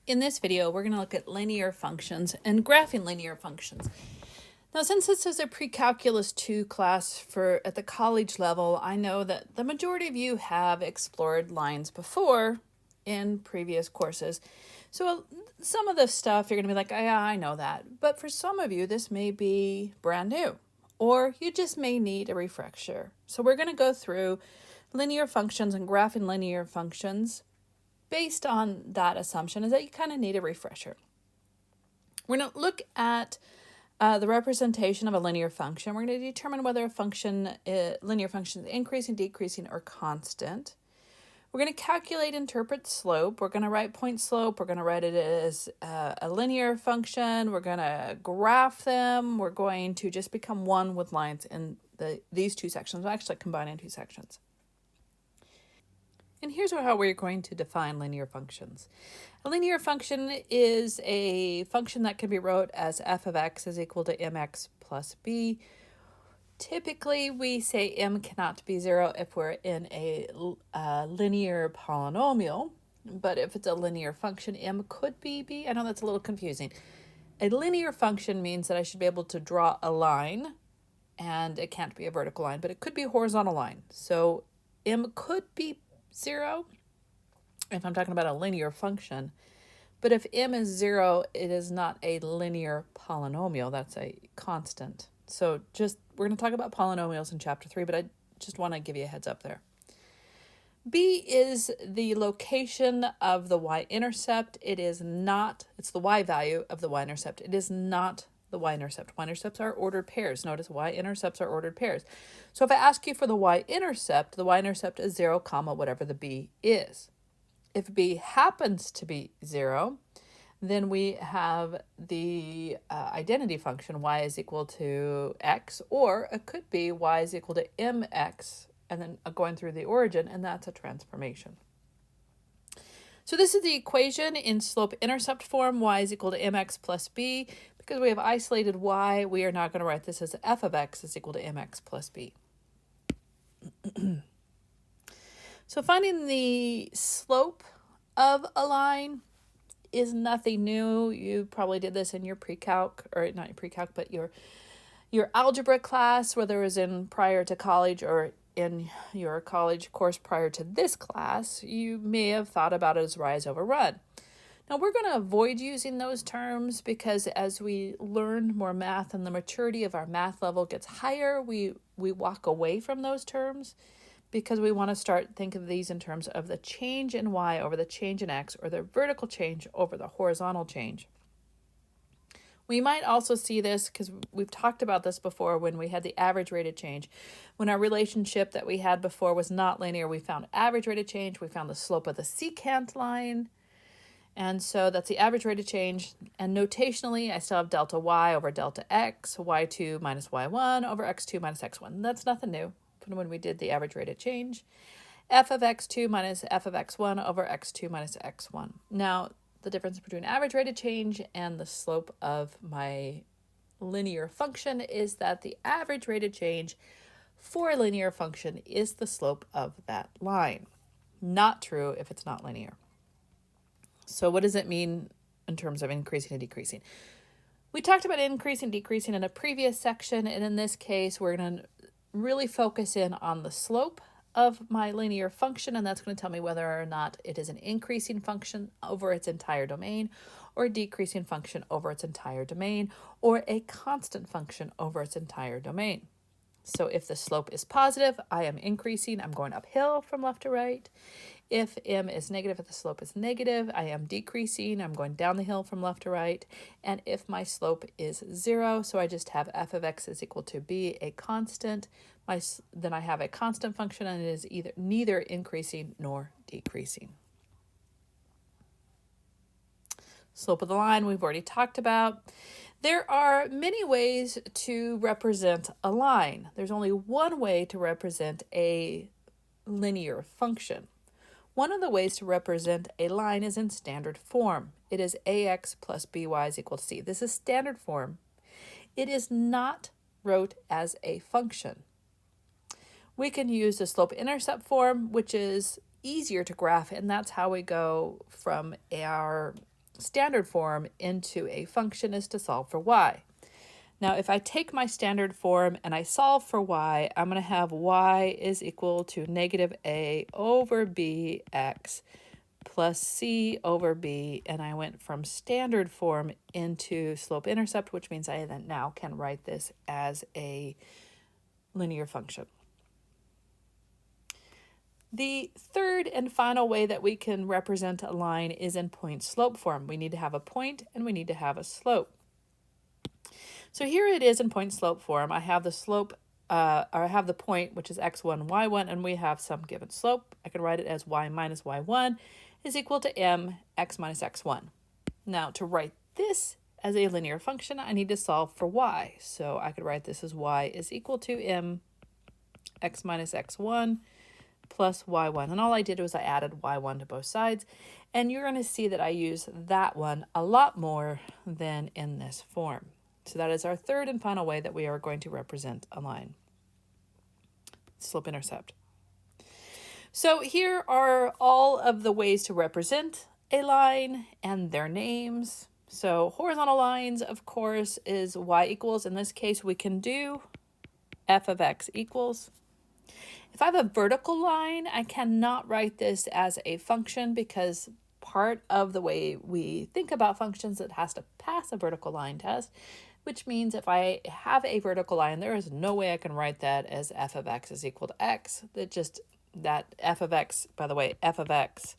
In this video, we're going to look at linear functions and graphing linear functions. Now, since this is a pre-calculus 2 class at the college level, I know that the majority of you have explored lines before in previous courses. So some of the stuff you're going to be like, yeah, I know that. But for some of you, this may be brand new, or you just may need a refresher. So we're going to go through linear functions and graphing linear functions. Based on that assumption is that you kind of need a refresher. We're going to look at the representation of a linear function. We're going to determine whether a linear function is increasing, decreasing, or constant. We're going to calculate interpret slope. We're going to write point slope. We're going to write it as a linear function. We're going to graph them. We're going to just become one with lines in these two sections. We'll actually combine in two sections. And here's how we're going to define linear functions. A linear function is a function that can be wrote as f of x is equal to mx plus b. Typically, we say m cannot be 0 if we're in a linear polynomial. But if it's a linear function, m could be b. I know that's a little confusing. A linear function means that I should be able to draw a line, and it can't be a vertical line, but it could be a horizontal line. So m could be 0 if I'm talking about a linear function, but if m is 0, it is not a linear polynomial. That's a constant. So we're going to talk about polynomials in chapter 3, but I just want to give you a heads up there. B is the location of the y-intercept. It's the y value of the y-intercept. It is not the y-intercept. Y-intercepts are ordered pairs. Notice y-intercepts are ordered pairs. So if I ask you for the y-intercept is 0, whatever the b is. If b happens to be 0, then we have the identity function y is equal to x, or it could be y is equal to mx, and then going through the origin, and that's a transformation. So this is the equation in slope-intercept form. Y is equal to mx plus b. Because we have isolated y, we are now going to write this as f of x is equal to mx plus b. So finding the slope of a line is nothing new. You probably did this in your pre-calc, or not your pre-calc, but your algebra class, whether it was in prior to college or in your college course prior to this class. You may have thought about it as rise over run. Now, we're going to avoid using those terms because as we learn more math and the maturity of our math level gets higher, we walk away from those terms because we want to think of these in terms of the change in y over the change in x, or the vertical change over the horizontal change. We might also see this because we've talked about this before when we had the average rate of change. When our relationship that we had before was not linear, we found average rate of change. We found the slope of the secant line. And so that's the average rate of change. And notationally, I still have delta y over delta x, y2 minus y1 over x2 minus x1. That's nothing new from when we did the average rate of change. F of x2 minus f of x1 over x2 minus x1. Now, the difference between average rate of change and the slope of my linear function is that the average rate of change for a linear function is the slope of that line. Not true if it's not linear. So what does it mean in terms of increasing and decreasing? We talked about increasing and decreasing in a previous section, and in this case, we're going to really focus in on the slope of my linear function, and that's going to tell me whether or not it is an increasing function over its entire domain, or a decreasing function over its entire domain, or a constant function over its entire domain. So if the slope is positive, I am increasing. I'm going uphill from left to right. If m is negative, if the slope is negative, I am decreasing. I'm going down the hill from left to right. And if my slope is 0, so I just have f of x is equal to b, a constant, then I have a constant function, and it is neither increasing nor decreasing. Slope of the line we've already talked about. There are many ways to represent a line. There's only one way to represent a linear function. One of the ways to represent a line is in standard form. It is ax plus by is equal to c. This is standard form. It is not wrote as a function. We can use the slope-intercept form, which is easier to graph, and that's how we go from our standard form into a function is to solve for y. Now, if I take my standard form and I solve for y, I'm going to have y is equal to negative a over bx plus c over b, and I went from standard form into slope-intercept, which means I then now can write this as a linear function. The third and final way that we can represent a line is in point-slope form. We need to have a point and we need to have a slope. So here it is in point-slope form. I have the slope, or I have the point, which is x1, y1, and we have some given slope. I can write it as y minus y1 is equal to m x minus x1. Now, to write this as a linear function, I need to solve for y. So I could write this as y is equal to m x minus x1 plus y1. And all I did was I added y1 to both sides. And you're going to see that I use that one a lot more than in this form. So that is our third and final way that we are going to represent a line. Slope-intercept. So here are all of the ways to represent a line and their names. So horizontal lines, of course, is y equals. In this case, we can do f of x equals. If I have a vertical line, I cannot write this as a function because part of the way we think about functions, it has to pass a vertical line test, which means if I have a vertical line, there is no way I can write that as f of x is equal to x. That f of x, by the way, f of x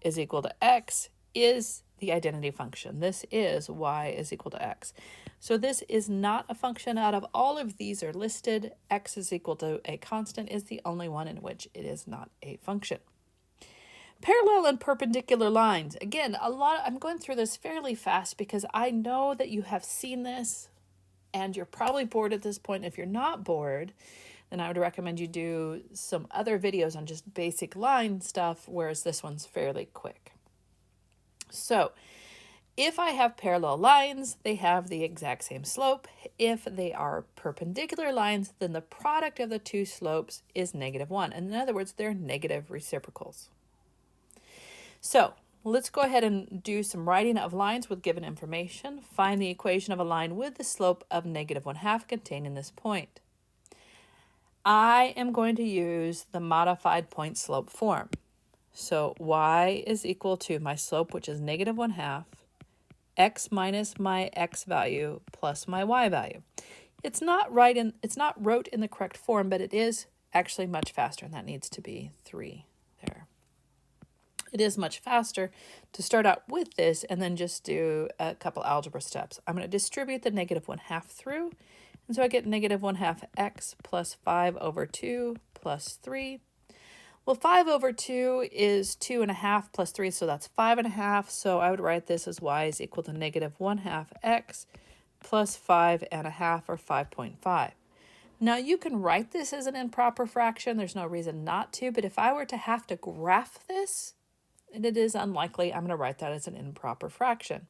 is equal to x is the identity function. This is y is equal to x. So this is not a function. Out of all of these are listed, x is equal to a constant is the only one in which it is not a function. Parallel and perpendicular lines. Again, I'm going through this fairly fast because I know that you have seen this and you're probably bored at this point. If you're not bored, then I would recommend you do some other videos on just basic line stuff, whereas this one's fairly quick. So if I have parallel lines, they have the exact same slope. If they are perpendicular lines, then the product of the two slopes is -1. In other words, they're negative reciprocals. So let's go ahead and do some writing of lines with given information. Find the equation of a line with the slope of -1/2 contained in this point. I am going to use the modified point slope form. So y is equal to my slope, which is -1/2, x minus my x value plus my y value. It's not wrote in the correct form, but it is actually much faster, and that needs to be 3 there. It is much faster to start out with this and then just do a couple algebra steps. I'm going to distribute the -1/2 through, and so I get -1/2 x plus 5 over 2 plus 3. Well, 5 over 2 is 2.5 plus 3, so that's 5.5. So I would write this as y is equal to -1/2 x plus 5.5, or 5.5. Now, you can write this as an improper fraction. There's no reason not to, but if I were to have to graph this, and it is unlikely, I'm going to write that as an improper fraction.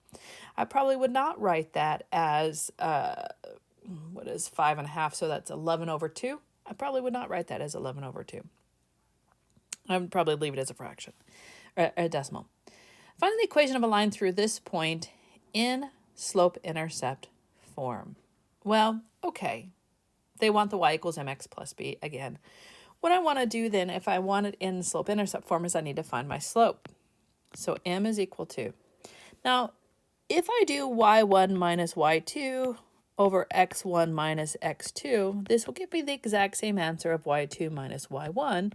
I probably would not write that as, 5.5, so that's 11 over 2. I probably would not write that as 11 over 2. I would probably leave it as a fraction, or a decimal. Find the equation of a line through this point in slope-intercept form. Well, okay, they want the y equals mx plus b again. What I want to do then, if I want it in slope-intercept form, is I need to find my slope. So m is equal to. Now, if I do y1 minus y2 over x1 minus x2, this will give me the exact same answer of y2 minus y1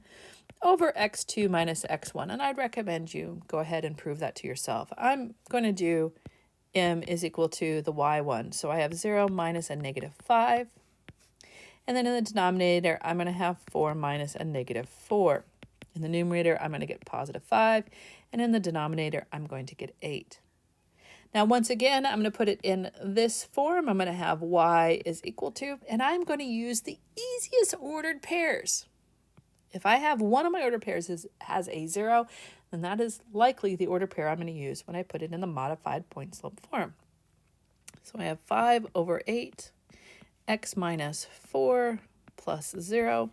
over x2 minus x1. And I'd recommend you go ahead and prove that to yourself. I'm going to do m is equal to the y1. So I have 0 minus a -5. And then in the denominator, I'm going to have 4 minus a -4. In the numerator, I'm going to get +5. And in the denominator, I'm going to get 8. Now, once again, I'm going to put it in this form. I'm going to have y is equal to, and I'm going to use the easiest ordered pairs. If I have one of my ordered pairs has a 0, then that is likely the ordered pair I'm going to use when I put it in the modified point slope form. So I have 5 over 8. X minus 4 plus 0.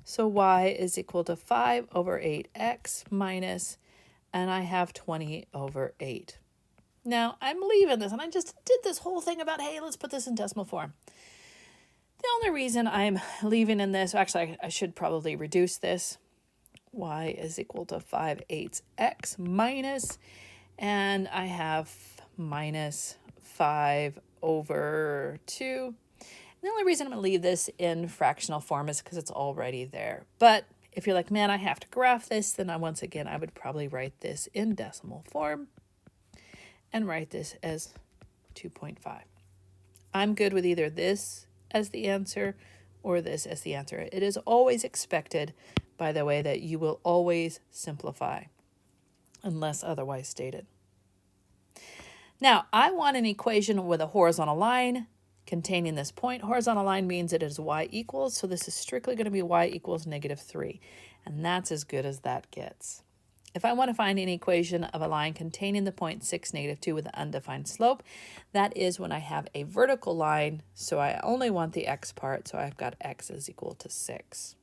So y is equal to 5 over 8x minus, and I have 20 over 8. Now, I'm leaving this, and I just did this whole thing about, hey, let's put this in decimal form. The only reason I'm leaving in this, actually, I should probably reduce this. Y is equal to 5/8 x minus, and I have minus 5/2. The only reason I'm going to leave this in fractional form is because it's already there. But if you're like, man, I have to graph this, then I would probably write this in decimal form and write this as 2.5. I'm good with either this as the answer or this as the answer. It is always expected, by the way, that you will always simplify unless otherwise stated. Now, I want an equation with a horizontal line containing this point. Horizontal line means it is y equals, so this is strictly going to be y equals -3, and that's as good as that gets. If I want to find an equation of a line containing the point 6, -2 with an undefined slope, that is when I have a vertical line, so I only want the x part, so I've got x is equal to 6.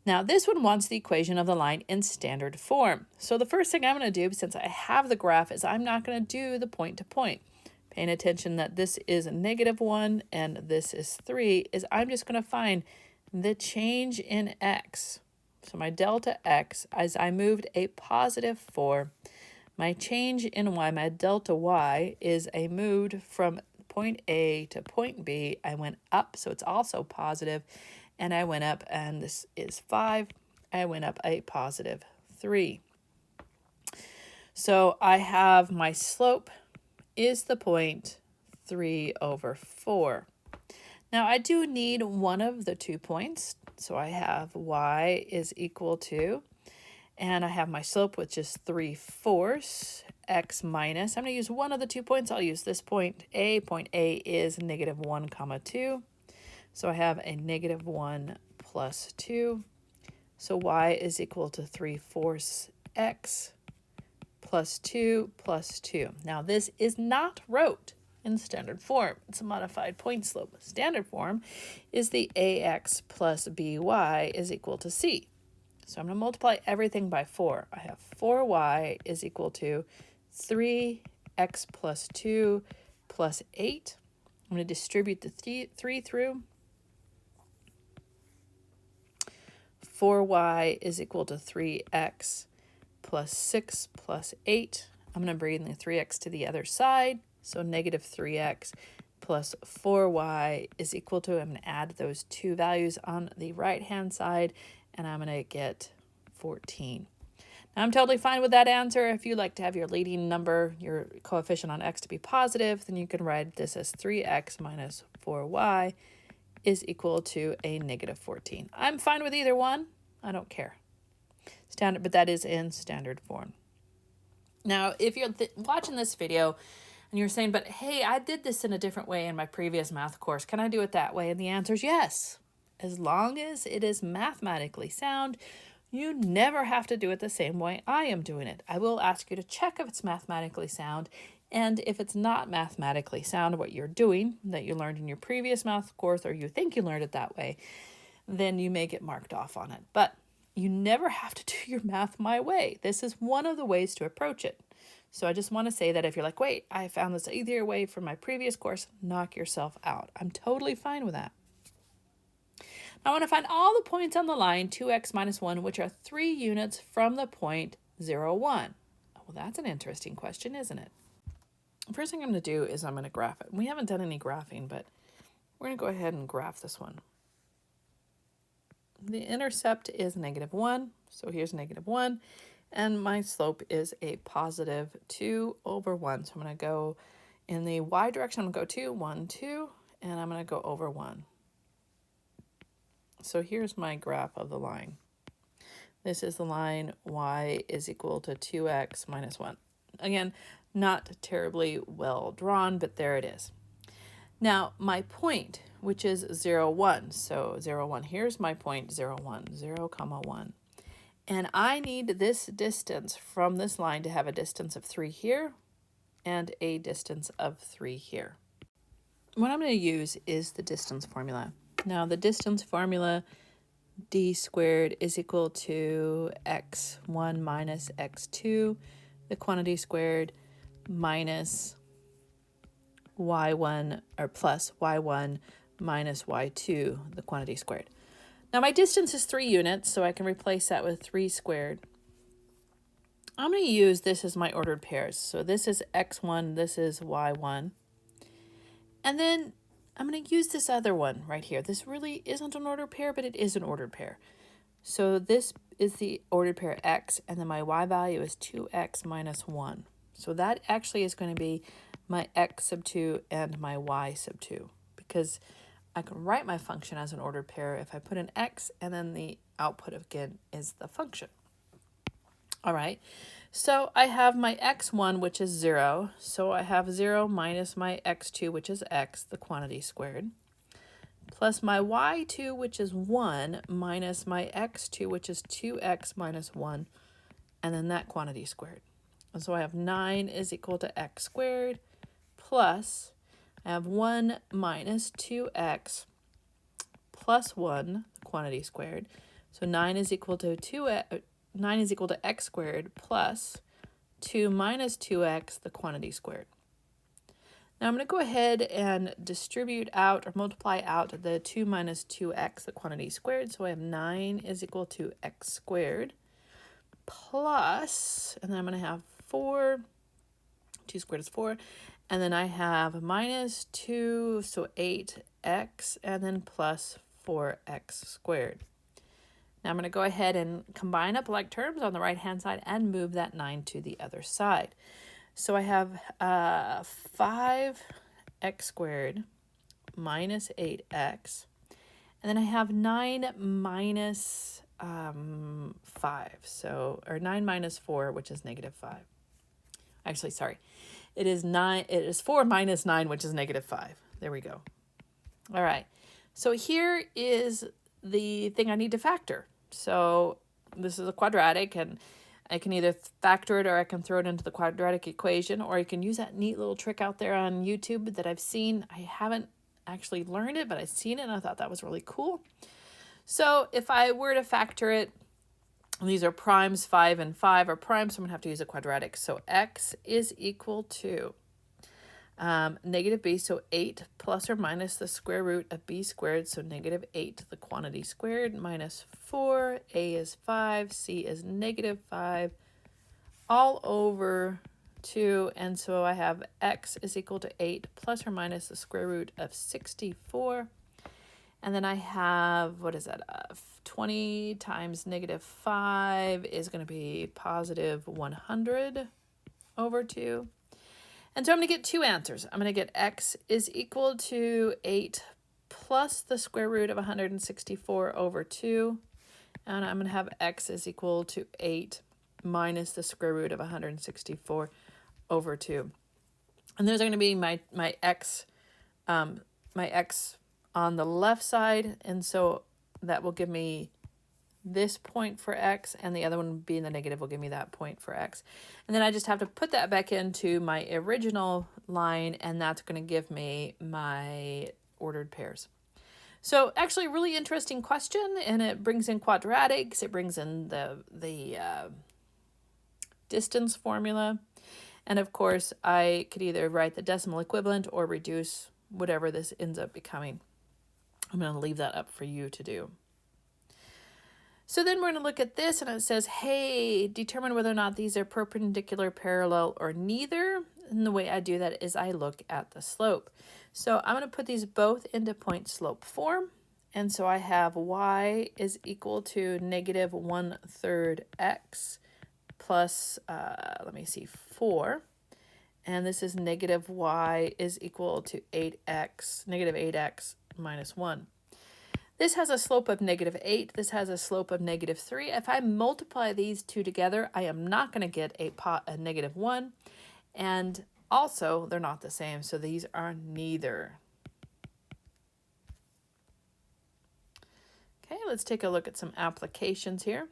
Now, this one wants the equation of the line in standard form. So the first thing I'm going to do, since I have the graph, is I'm not going to do the point-to-point. Paying attention that this is -1 and this is 3, is I'm just going to find the change in x. So my delta x, as I moved a +4, my change in y, my delta y, is I moved from point A to point B. I went up, so it's also positive, and I went up, and this is 5. I went up a +3. So I have my slope is the point 3/4. Now I do need one of the 2 points. So I have y is equal to, and I have my slope, which is 3/4 x minus. I'm going to use one of the 2 points. I'll use this point A. Point A is -1, 2. So I have a -1 plus 2. So y is equal to 3/4 x plus 2 plus 2. Now this is not wrote in standard form. It's a modified point slope. Standard form is the ax plus by is equal to c. So I'm going to multiply everything by 4. I have 4y is equal to 3x plus 2 plus 8. I'm going to distribute the 3 through. 4y is equal to 3x plus 6 plus 8. I'm going to bring the 3x to the other side. So -3x plus 4y is equal to, I'm going to add those two values on the right-hand side, and I'm going to get 14. Now, I'm totally fine with that answer. If you like to have your leading number, your coefficient on x to be positive, then you can write this as 3x minus 4y is equal to a -14. I'm fine with either one. I don't care. Standard, but that is in standard form. Now, if you're watching this video and you're saying, but hey, I did this in a different way in my previous math course, can I do it that way? And the answer is yes. As long as it is mathematically sound, you never have to do it the same way I am doing it. I will ask you to check if it's mathematically sound, and if it's not mathematically sound, what you're doing that you learned in your previous math course, or you think you learned it that way, then you may get marked off on it. But you never have to do your math my way. This is one of the ways to approach it. So I just want to say that if you're like, wait, I found this easier way from my previous course, knock yourself out. I'm totally fine with that. Now I want to find all the points on the line 2x minus 1, which are 3 units from the point 0, 1. Well, that's an interesting question, isn't it? The first thing I'm going to do is I'm going to graph it. We haven't done any graphing, but we're going to go ahead and graph this one. The intercept is -1, so here's -1, and my slope is a positive 2/1. So I'm going to go in the y direction. I'm going to go 2, 1, 2, and I'm going to go over 1. So here's my graph of the line. This is the line y is equal to 2x minus 1. Again, not terribly well drawn, but there it is. Now, my point, which is 0, 1. So 0, 1, here's my point 0, 1, 0, 1. And I need this distance from this line to have a distance of 3 here and a distance of 3 here. What I'm going to use is the distance formula. Now, the distance formula, d squared is equal to x1 minus x2 the quantity squared, minus y1, or plus y1 minus y2, the quantity squared. Now my distance is 3 units, so I can replace that with 3 squared. I'm going to use this as my ordered pairs. So this is x1, this is y1. And then I'm going to use this other one right here. This really isn't an ordered pair, but it is an ordered pair. So this is the ordered pair x, and then my y value is 2x minus 1. So that actually is going to be my x sub 2 and my y sub 2, because I can write my function as an ordered pair if I put an x and then the output again is the function. All right, so I have my x1, which is 0. So I have 0 minus my x2, which is x, the quantity squared, plus my y2, which is 1, minus my x2, which is 2x minus 1, and then that quantity squared. And so I have 9 is equal to x squared, plus I have 1 minus 2x plus 1, the quantity squared. So 9 is equal to 9 is equal to x squared plus 2 minus 2x, the quantity squared. Now I'm going to go ahead and distribute out or multiply out the 2 minus 2x, the quantity squared. So I have 9 is equal to x squared plus, and then I'm going to have 4, 2 squared is 4, and then I have minus 2, so 8x, and then plus 4x squared. Now I'm going to go ahead and combine up like terms on the right-hand side and move that 9 to the other side. So I have 5x squared minus 8x, and then I have 9 minus 5, so, or 9 minus 4, which is negative 5. Actually, sorry, it is 4 minus 9, which is negative 5. There we go. All right, so here is the thing I need to factor. So this is a quadratic, and I can either factor it or I can throw it into the quadratic equation, or I can use that neat little trick out there on YouTube that I've seen. I haven't actually learned it, but I've seen it and I thought that was really cool. So if I were to factor it, these are primes, 5 and 5 are primes, so I'm going to have to use a quadratic. So x is equal to negative b, so 8 plus or minus the square root of b squared, so negative 8, the quantity squared, minus 4, a is 5, c is negative 5, all over 2, and so I have x is equal to 8 plus or minus the square root of 64, and then I have, what is that, 20 times negative 5 is going to be positive 100 over 2. And so I'm going to get two answers. I'm going to get x is equal to 8 plus the square root of 164 over 2. And I'm going to have x is equal to 8 minus the square root of 164 over 2. And those are going to be my x on the left side. And so that will give me this point for x, and the other one being the negative will give me that point for x. And then I just have to put that back into my original line, and that's going to give me my ordered pairs. So actually really interesting question, and it brings in quadratics, it brings in the distance formula, and of course I could either write the decimal equivalent or reduce whatever this ends up becoming. I'm going to leave that up for you to do. So then we're going to look at this, and it says, hey, determine whether or not these are perpendicular, parallel, or neither. And the way I do that is I look at the slope. So I'm going to put these both into point slope form. And so I have y is equal to negative 1/3 x plus, 4. And this is negative y is equal to 8x, negative 8x minus 1. This has a slope of negative 8. This has a slope of negative 3. If I multiply these two together, I am not going to get a negative 1. And also, they're not the same, so these are neither. Okay, let's take a look at some applications here.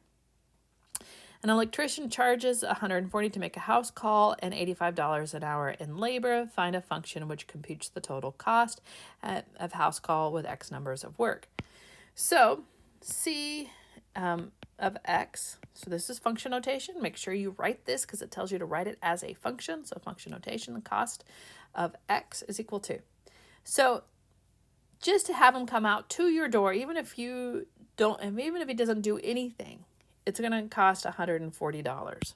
An electrician charges $140 to make a house call and $85 an hour in labor. Find a function which computes the total cost of house call with X numbers of work. So C of x. So this is function notation. Make sure you write this because it tells you to write it as a function. So function notation, the cost of x is equal to. So just to have him come out to your door, even if you don't, and even if he doesn't do anything, it's going to cost $140.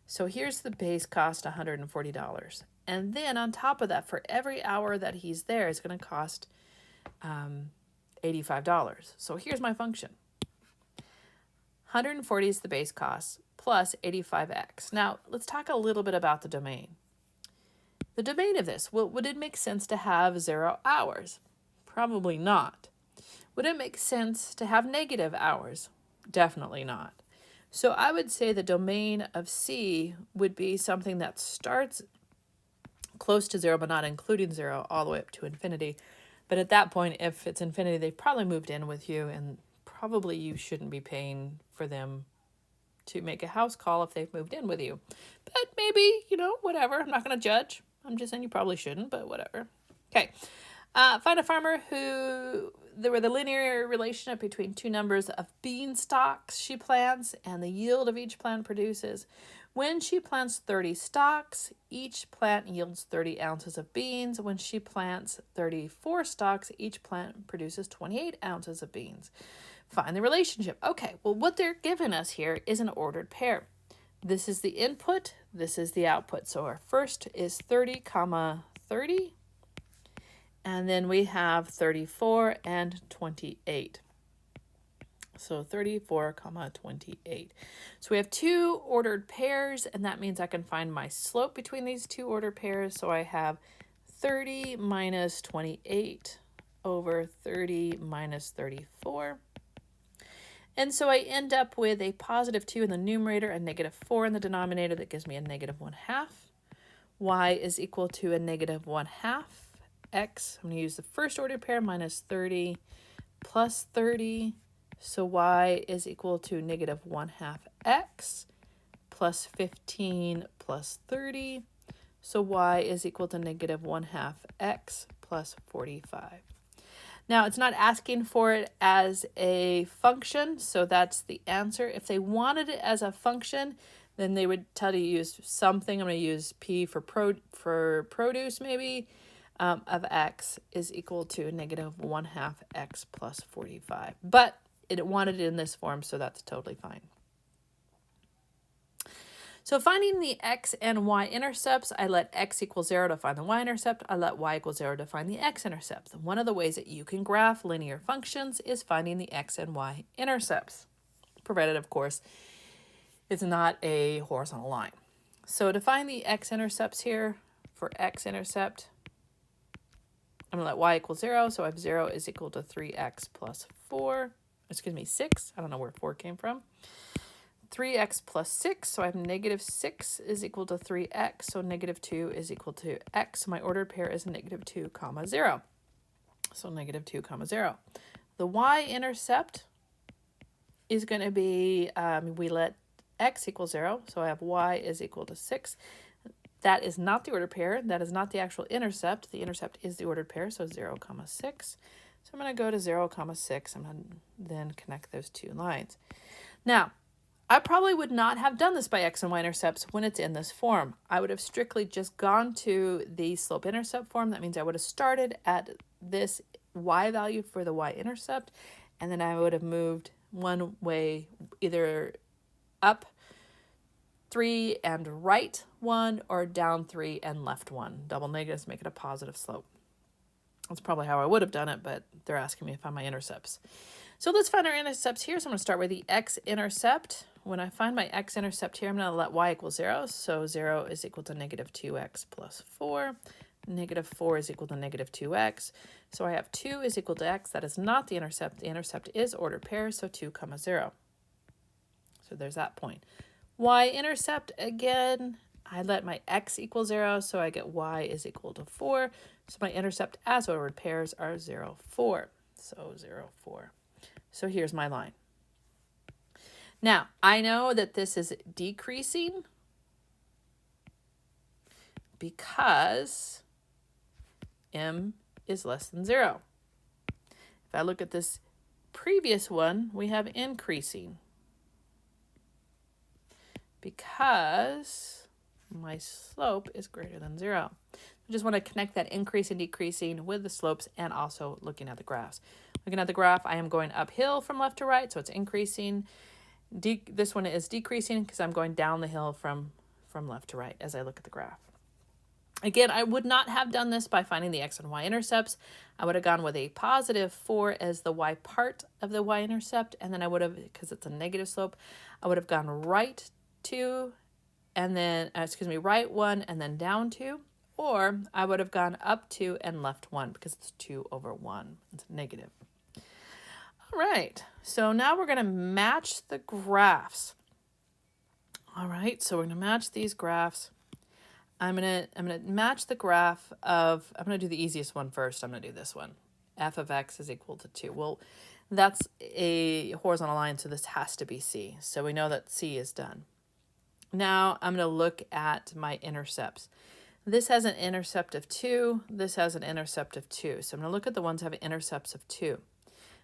So here's the base cost, $140. And then on top of that, for every hour that he's there, it's going to cost $85. So here's my function. 140 is the base cost plus 85x. Now, let's talk a little bit about the domain. The domain of this, well, would it make sense to have 0 hours? Probably not. Would it make sense to have negative hours? Definitely not. So I would say the domain of C would be something that starts close to 0 but not including 0 all the way up to infinity. But at that point, if it's infinity, they probably moved in with you, and probably you shouldn't be paying for them to make a house call if they've moved in with you. But maybe, whatever. I'm not going to judge. I'm just saying you probably shouldn't, but whatever. Okay. Find a farmer who there were the linear relationship between two numbers of bean stalks she plants and the yield of each plant produces. When she plants 30 stalks, each plant yields 30 ounces of beans. When she plants 34 stalks, each plant produces 28 ounces of beans. Find the relationship. Okay, well, what they're giving us here is an ordered pair. This is the input, this is the output. So our first is 30, 30. And then we have 34 and 28. So 34, 28. So we have two ordered pairs, and that means I can find my slope between these two ordered pairs. So I have 30 minus 28 over 30 minus 34. And so I end up with a positive 2 in the numerator and negative 4 in the denominator. That gives me a negative 1/2. Y is equal to a negative 1/2. X, I'm going to use the first order pair, minus 30 plus 30. So y is equal to negative 1/2 x plus 15 plus 30. So y is equal to negative 1/2 x plus 45. Now, it's not asking for it as a function, so that's the answer. If they wanted it as a function, then they would tell you to use something. I'm going to use p for produce maybe. Of x is equal to negative 1/2 x plus 45. But it wanted it in this form, so that's totally fine. So finding the x and y intercepts, I let x equal 0 to find the y-intercept. I let y equal 0 to find the x-intercept. One of the ways that you can graph linear functions is finding the x and y intercepts, provided, of course, it's not a horizontal line. So to find the x-intercepts here, for x-intercept, I'm going to let y equal 0, so I have 0 is equal to 3x plus 6. I don't know where 4 came from. 3x plus 6, so I have negative 6 is equal to 3x, so negative 2 is equal to x. So my ordered pair is negative 2, 0. So negative 2, 0. The y-intercept is going to be, we let x equal 0, so I have y is equal to 6. That is not the ordered pair. That is not the actual intercept. The intercept is the ordered pair, so 0, 6. So I'm going to go to 0, 6. I'm going to then connect those two lines. Now, I probably would not have done this by x and y intercepts when it's in this form. I would have strictly just gone to the slope-intercept form. That means I would have started at this y value for the y-intercept, and then I would have moved one way, either up 3 and right 1, or down 3 and left 1. Double negatives make it a positive slope. That's probably how I would have done it, but they're asking me to find my intercepts. So let's find our intercepts here. So I'm going to start with the x-intercept. When I find my x-intercept here, I'm going to let y equal 0. So 0 is equal to negative 2x plus 4. Negative 4 is equal to negative 2x. So I have 2 is equal to x. That is not the intercept. The intercept is ordered pair, so 2, 0. So there's that point. Y-intercept, again, I let my x equal 0, so I get y is equal to 4. So my intercept as ordered pairs are 0, 4. So 0, 4. So here's my line. Now, I know that this is decreasing because m is less than 0. If I look at this previous one, we have increasing. because my slope is greater than 0. I just want to connect that increase and decreasing with the slopes and also looking at the graphs. Looking at the graph, I am going uphill from left to right, so it's increasing. This one is decreasing because I'm going down the hill from left to right as I look at the graph. Again, I would not have done this by finding the x and y intercepts. I would have gone with a positive 4 as the y part of the y-intercept, and then I would have, because it's a negative slope, I would have gone right 2, and then, right 1 and then down 2, or I would have gone up 2 and left 1 because it's 2 over 1. It's negative. All right, so now we're going to match the graphs. All right, so we're going to match these graphs. I'm gonna match the graph of, I'm gonna do the easiest one first. I'm gonna do this one. F of x is equal to 2. Well, that's a horizontal line, so this has to be C. So we know that C is done. Now I'm gonna look at my intercepts. This has an intercept of 2. This has an intercept of 2. So I'm gonna look at the ones that have intercepts of 2.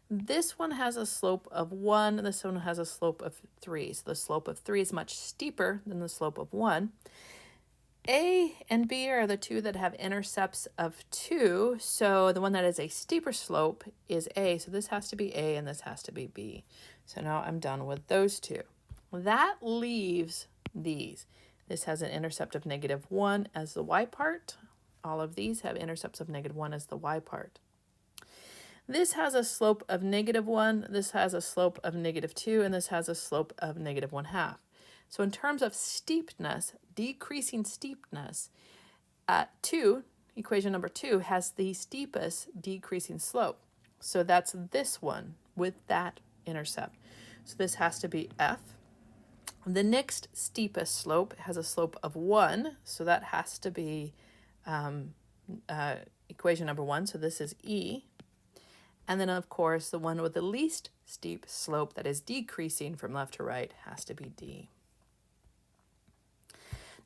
This one has a slope of 1. This one has a slope of 3. So the slope of 3 is much steeper than the slope of 1. A and B are the two that have intercepts of 2, so the one that is a steeper slope is A, so this has to be A and this has to be B. So now I'm done with those two. That leaves these. This has an intercept of -1 as the y part. All of these have intercepts of -1 as the y part. This has a slope of -1, this has a slope of -2, and this has a slope of -1/2. So in terms of steepness, decreasing steepness, 2, equation number 2, has the steepest decreasing slope. So that's this one with that intercept. So this has to be F. The next steepest slope has a slope of 1, so that has to be equation number 1, so this is E. And then, of course, the one with the least steep slope that is decreasing from left to right has to be D.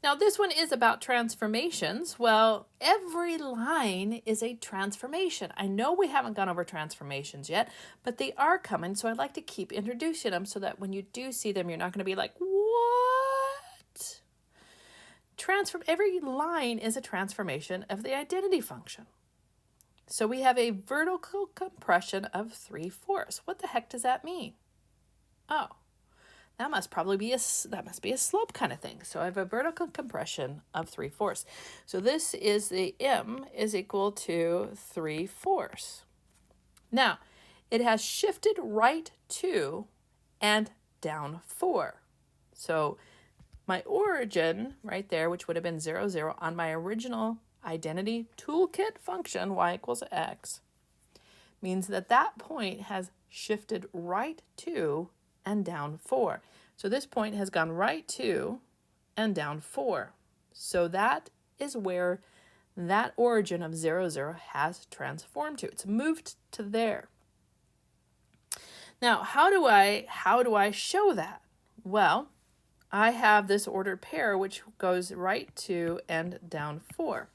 Now, this one is about transformations. Well, every line is a transformation. I know we haven't gone over transformations yet, but they are coming, so I'd like to keep introducing them so that when you do see them, you're not going to be like, what? Every line is a transformation of the identity function. So we have a vertical compression of 3/4. What the heck does that mean? Oh. That must be a slope kind of thing. So I have a vertical compression of 3/4. So this is the M is equal to 3/4. Now, it has shifted right 2 and down 4. So my origin right there, which would have been 0, 0 on my original identity toolkit function, y equals x, means that that point has shifted right 2 and down 4. So this point has gone right 2 and down 4. So that is where that origin of 0, 0 has transformed to. It's moved to there. Now, how do I show that? Well, I have this ordered pair which goes right 2 and down 4.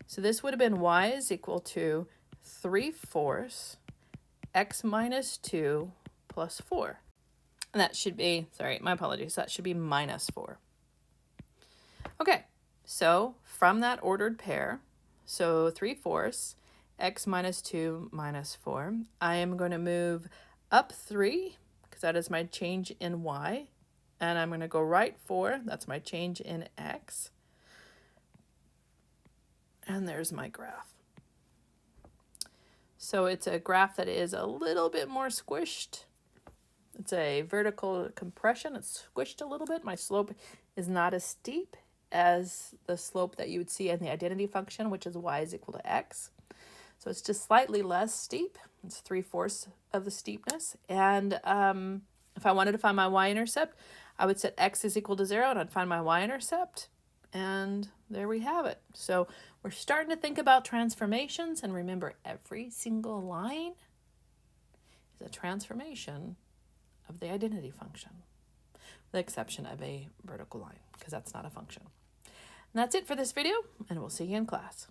So this would have been y is equal to 3/4 x minus 2 plus 4. And that should be, sorry, my apologies, that should be -4. Okay, so from that ordered pair, so 3/4 x minus 2 minus 4, I am going to move up 3, because that is my change in y, and I'm going to go right 4, that's my change in x. And there's my graph. So it's a graph that is a little bit more squished. It's a vertical compression. It's squished a little bit. My slope is not as steep as the slope that you would see in the identity function, which is y is equal to x. So it's just slightly less steep. It's 3/4 of the steepness. And if I wanted to find my y-intercept, I would set x is equal to 0, and I'd find my y-intercept. And there we have it. So we're starting to think about transformations. And remember, every single line is a transformation of the identity function, with the exception of a vertical line, because that's not a function. And that's it for this video, and we'll see you in class.